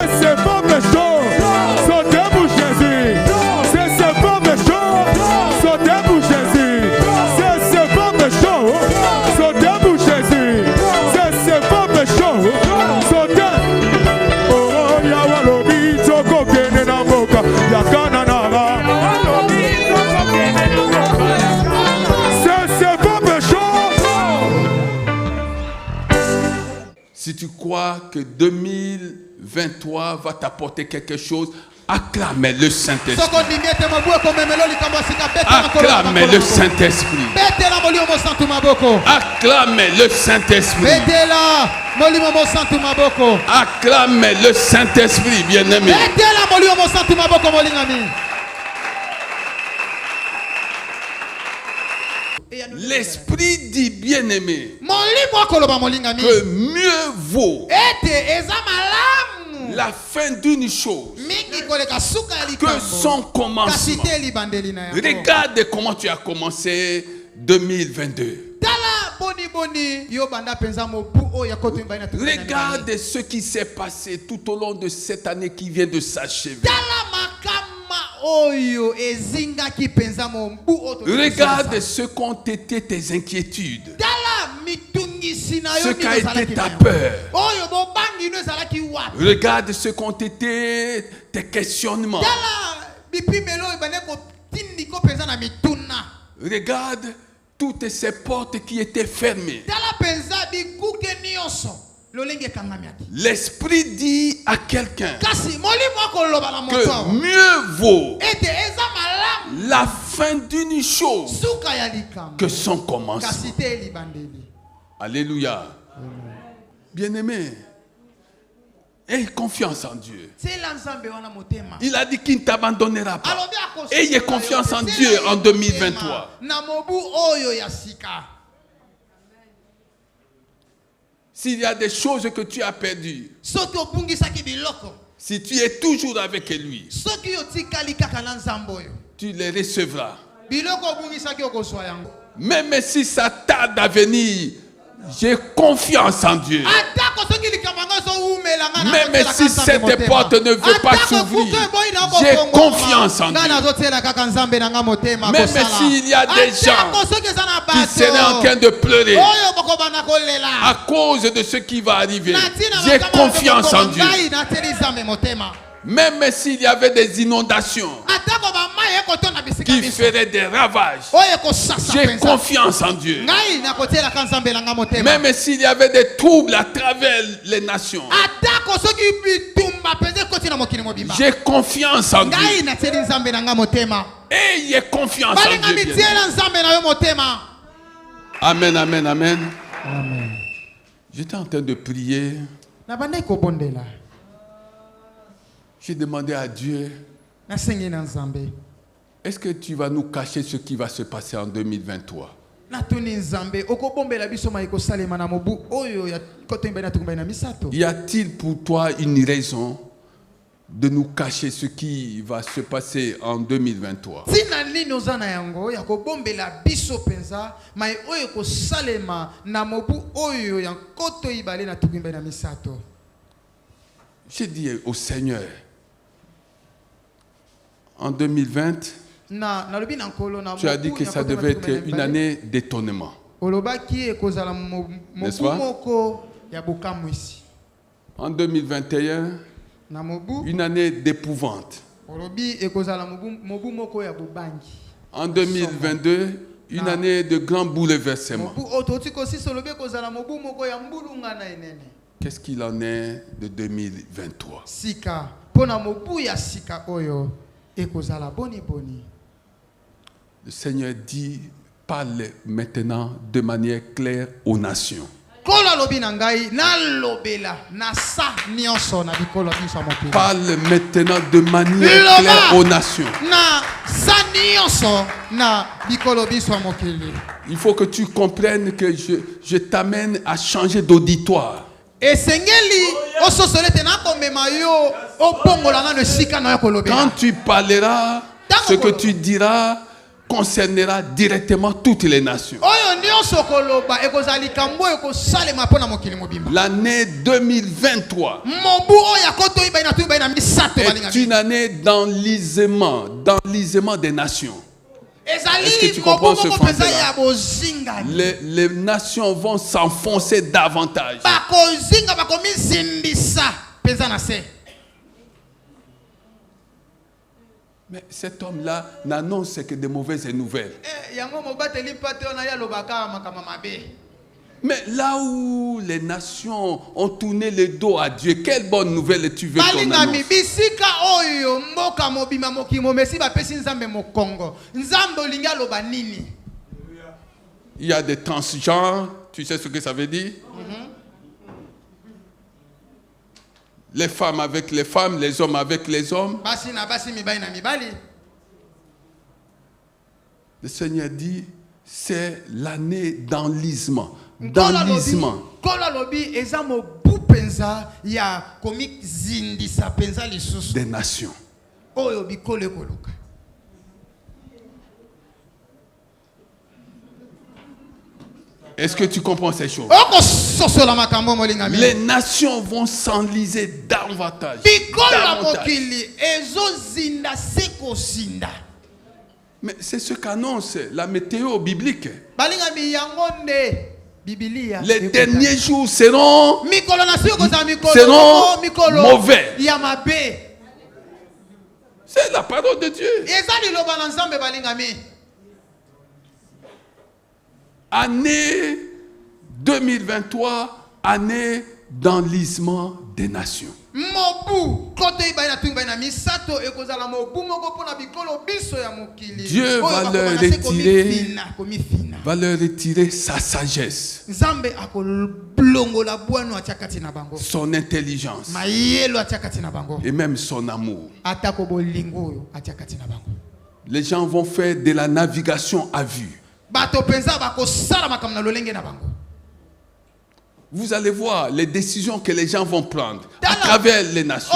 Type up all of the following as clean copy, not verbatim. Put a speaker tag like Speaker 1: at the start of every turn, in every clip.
Speaker 1: C'est pas méchant, sautez pour Jésus. C'est pas méchant, sautez pour Jésus. C'est pas méchant, sautez pour Jésus. C'est pas méchant, sautez. Oh, yawa lobi toko kene na boka yakana nara. C'est pas méchant.
Speaker 2: Si tu crois que 2023 va t'apporter quelque chose, acclame le Saint-Esprit. Acclame le Saint-Esprit. Acclame le Saint-Esprit. Acclame le Saint-Esprit, bien-aimé. L'Esprit dit, bien-aimé, que mieux vaut la fin d'une chose que son commencement. Regarde comment tu as commencé 2022. Regarde ce qui s'est passé tout au long de cette année qui vient de s'achever. Regarde ce qu'ont été tes inquiétudes. Ce qu'a été ta peur. Regarde ce qu'ont été tes questionnements. Regarde toutes ces portes qui étaient fermées. L'Esprit dit à quelqu'un que mieux vaut la fin d'une chose que son commencement. Alléluia. Bien-aimé, aie confiance en Dieu. Il a dit qu'il ne t'abandonnera pas. Ayez confiance en Dieu en 2023. S'il y a des choses que tu as perdues, si tu es toujours avec lui, tu les recevras. Même si ça tarde à venir, j'ai confiance en Dieu. Même si cette porte ne veut pas s'ouvrir, j'ai confiance en Dieu. Même s'il y a des gens qui seraient en train de pleurer à cause de ce qui va arriver, j'ai confiance en Dieu. Même s'il y avait des inondations qui feraient des ravages, j'ai confiance en Dieu. Même s'il y avait des troubles à travers les nations, j'ai confiance en Dieu. Ayez confiance en Dieu. Amen, amen, amen. J'étais en train de prier. J'ai demandé à Dieu, est-ce que tu vas nous cacher ce qui va se passer en 2023? Y a-t-il pour toi une raison de nous cacher ce qui va se passer en 2023? J'ai dit au Seigneur, en 2020, tu as dit que ça devait être une année d'étonnement. N'est-ce pas? En 2021, une année d'épouvante. En 2022, une année de grand bouleversement. Qu'est-ce qu'il en est de 2023? Le Seigneur dit, parle maintenant de manière claire aux nations. Parle maintenant de manière claire aux nations. Il faut que tu comprennes que je t'amène à changer d'auditoire. Quand tu parleras, ce que tu diras concernera directement toutes les nations. L'année 2023 est une année d'enlisement des nations. Est-ce que tu comprends ce français-là? Les nations vont s'enfoncer davantage. Mais cet homme-là n'annonce que de mauvaises nouvelles. Mais là où les nations ont tourné le dos à Dieu, quelle bonne nouvelle tu veux qu'on annonce? Il y a des transgenres, tu sais ce que ça veut dire? Les femmes avec les femmes, les hommes avec les hommes. Le Seigneur dit, c'est l'année d'enlisement. D'enlisement. Des nations. Est-ce que tu comprends ces choses? Les nations vont s'enliser davantage. Mais c'est ce qu'annonce la météo biblique. Les derniers jours seront mauvais. C'est la parole de Dieu. Année 2023, année d'enlisement des nations. Dieu va leur retirer sa sagesse, son intelligence et même son amour. Les gens vont faire de la navigation à vue. Vous allez voir les décisions que les gens vont prendre à travers les nations.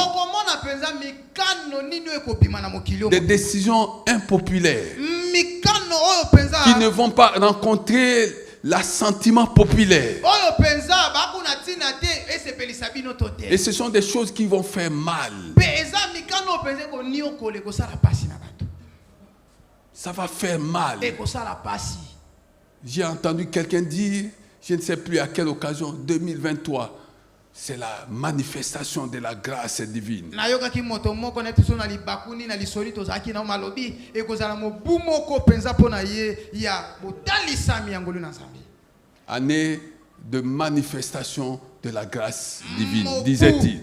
Speaker 2: Des décisions impopulaires qui ne vont pas rencontrer l'assentiment populaire. Et ce sont des choses qui vont faire mal. Ça va faire mal. J'ai entendu quelqu'un dire, je ne sais plus à quelle occasion, 2023, c'est la manifestation de la grâce divine. Année de manifestation de la grâce divine, disait-il.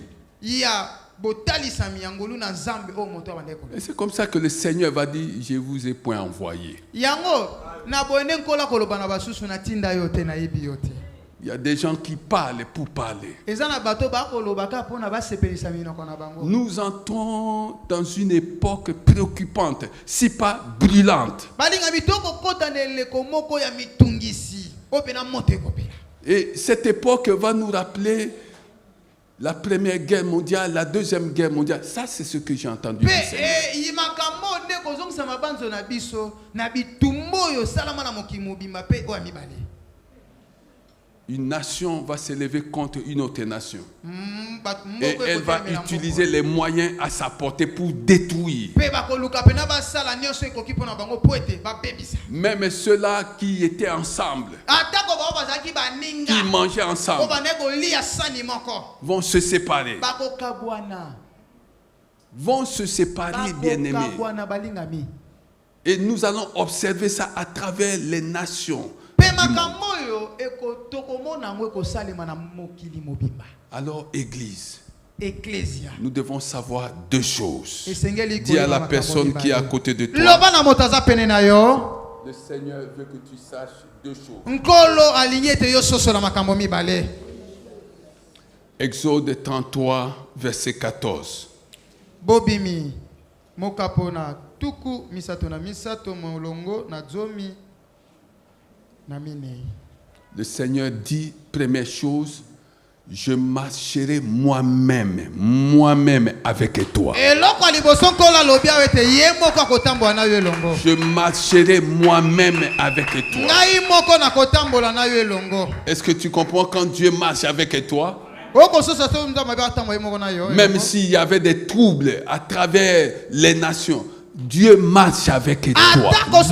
Speaker 2: Et c'est comme ça que le Seigneur va dire, je vous ai point envoyé. Il y a des gens qui parlent pour parler. Nous entrons dans une époque préoccupante, si pas brûlante. Et cette époque va nous rappeler la première guerre mondiale, la deuxième guerre mondiale. Ça, c'est ce que j'ai entendu. Une nation va se lever contre une autre nation. Et elle va utiliser les moyens à sa portée pour détruire. Même ceux-là qui étaient ensemble, qui mangeaient ensemble, vont se séparer. Vont se séparer, bien-aimés. Et nous allons observer ça à travers les nations. Alors, Église, nous devons savoir deux choses. Dis à la personne qui est à côté de toi, le Seigneur veut que tu saches deux choses. Exode 33, verset 14.
Speaker 3: Bobimi mokapona tuku misato na misato molongo na zomi na minei.
Speaker 2: Le Seigneur dit, première chose, Je marcherai moi-même avec toi. Je marcherai moi-même avec toi. Est-ce que tu comprends quand Dieu marche avec toi? Même s'il y avait des troubles à travers les nations, Dieu marche avec toi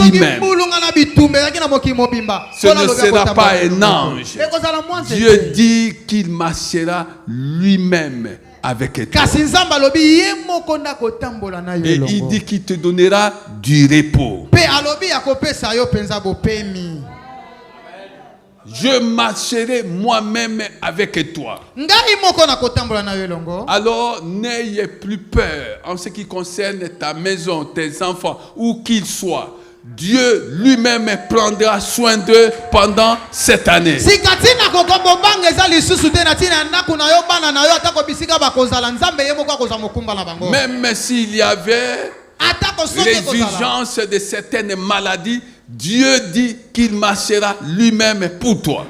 Speaker 2: lui-même. Ce ne sera pas un ange. Dieu dit qu'il marchera lui-même avec toi. Et il dit qu'il te donnera du repos. Je marcherai moi-même avec toi. Alors n'ayez plus peur en ce qui concerne ta maison, tes enfants, où qu'ils soient. Dieu lui-même prendra soin d'eux pendant cette année. Même s'il y avait résurgence de certaines maladies, Dieu dit qu'il marchera lui-même pour toi.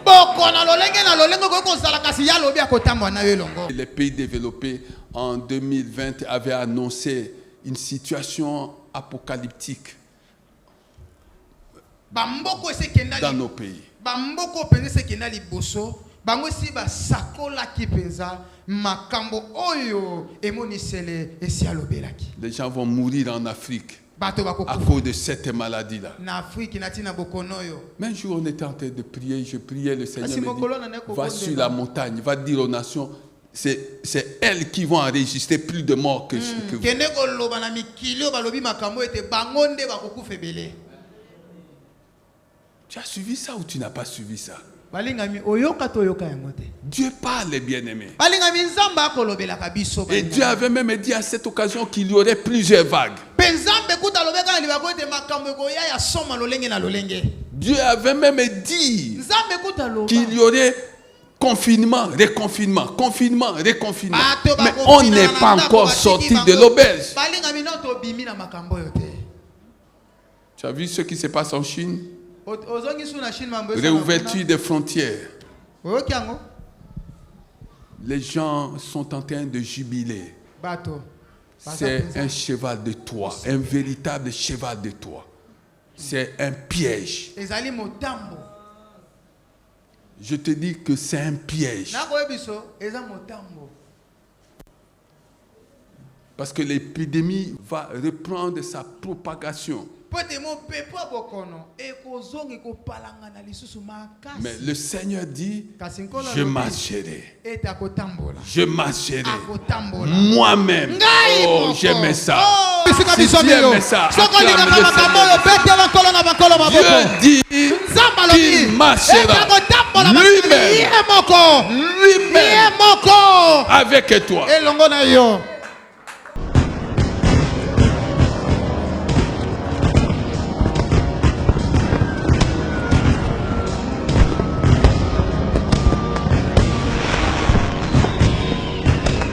Speaker 2: Les pays développés en 2020 avaient annoncé une situation apocalyptique dans nos pays. Les gens vont mourir en Afrique à cause de cette maladie-là. Mais un jour, on était en train de prier. Je priais, le Seigneur me dit, va sur la montagne, va dire aux nations, c'est elles qui vont enregistrer plus de morts que vous. Tu as suivi ça ou tu n'as pas suivi ça? Dieu parle, bien-aimé. Et Dieu avait même dit à cette occasion qu'il y aurait plusieurs vagues. Dieu avait même dit qu'il y aurait confinement, reconfinement, confinement, reconfinement. Mais on n'est pas encore sorti de l'auberge. Tu as vu ce qui se passe en Chine? Réouverture des frontières. Les gens sont en train de jubiler. C'est un cheval de Troie, un véritable cheval de Troie. C'est un piège. Je te dis que c'est un piège. Parce que l'épidémie va reprendre sa propagation. Mais le Seigneur dit, je marcherai. Je marcherai moi-même. Oh, j'aimais ça. Si tu aimais ça, acclame le Seigneur. Dieu dit qu'il marchera lui-même avec toi.